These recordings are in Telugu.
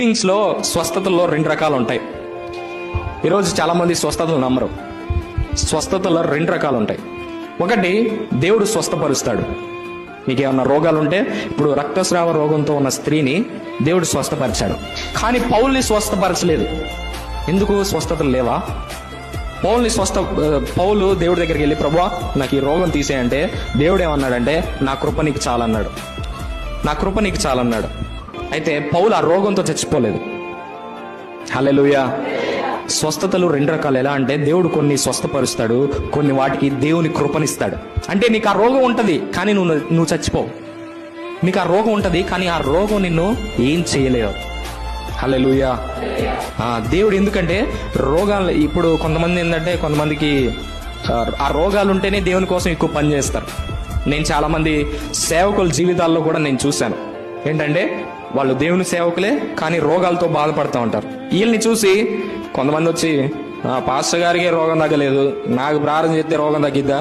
లో స్వస్థతల్లో రెండు రకాలు ఉంటాయి. ఈరోజు చాలా మంది స్వస్థతలు నమ్మరు. స్వస్థతల్లో రెండు రకాలు ఉంటాయి. ఒకటి, దేవుడు స్వస్థపరుస్తాడు. మీకు ఏమన్నా రోగాలు ఉంటే, ఇప్పుడు రక్తస్రావ రోగంతో ఉన్న స్త్రీని దేవుడు స్వస్థపరిచాడు, కానీ పౌల్ని స్వస్థపరచలేదు. ఎందుకు? స్వస్థతలు లేవా? పౌలు దేవుడి దగ్గరికి వెళ్ళి, ప్రభువా నాకు ఈ రోగం తీసేయంటే దేవుడు ఏమన్నాడంటే, నా కృప నీకు చాలన్నాడు. నా కృప నీకు చాలన్నాడు. అయితే పౌలు ఆ రోగంతో చచ్చిపోలేదు. హల్లెలూయా. స్వస్థతలు రెండు రకాలు. ఎలా అంటే, దేవుడు కొన్ని స్వస్థపరుస్తాడు, కొన్ని వాటికి దేవుని కృపనిస్తాడు. అంటే నీకు ఆ రోగం ఉంటుంది, కానీ నువ్వు చచ్చిపోవు. నీకు ఆ రోగం ఉంటుంది, కానీ ఆ రోగం నిన్ను ఏం చేయలేవు. హల్లెలూయా. దేవుడు ఎందుకంటే రోగాలు, ఇప్పుడు కొంతమంది ఏంటంటే, కొంతమందికి ఆ రోగాలు ఉంటేనే దేవుని కోసం ఎక్కువ పని చేస్తారు. నేను చాలా మంది సేవకుల జీవితాల్లో కూడా నేను చూశాను. ఏంటంటే, వాళ్ళు దేవుని సేవకులే, కానీ రోగాలతో బాధపడుతూ ఉంటారు. వీళ్ళని చూసి కొంతమంది వచ్చి, పాస్టర్ గారికి రోగం తగ్గలేదు, నాకు ప్రార్థన చేస్తే రోగం తగ్గిద్దా?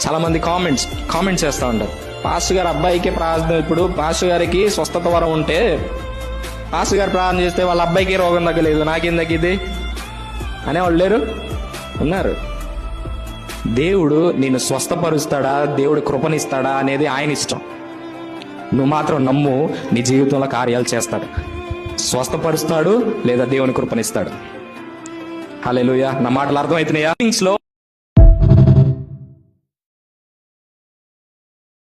చాలా మంది కామెంట్స్ చేస్తూ ఉంటారు. పాస్టర్ గారు అబ్బాయికి ప్రార్థన, ఇప్పుడు పాస్టర్ గారికి స్వస్థత వరం ఉంటే పాస్టర్ గారు ప్రార్థన చేస్తే వాళ్ళ అబ్బాయికి రోగం తగ్గలేదు, నాకేం తగ్గిద్ది అనేవాళ్ళు లేరు? ఉన్నారు. దేవుడు నిన్ను స్వస్థపరుస్తాడా, దేవుడు కృపనిస్తాడా అనేది ఆయన ఇష్టం. నువ్వు మాత్రం నమ్ము, నీ జీవితంలో కార్యాలు చేస్తాడు. స్వస్థపరుస్తాడు లేదా దేవుని కృపనిస్తాడు. హల్లెలూయా. నా మాటలు అర్థమవుతున్నాయా? లో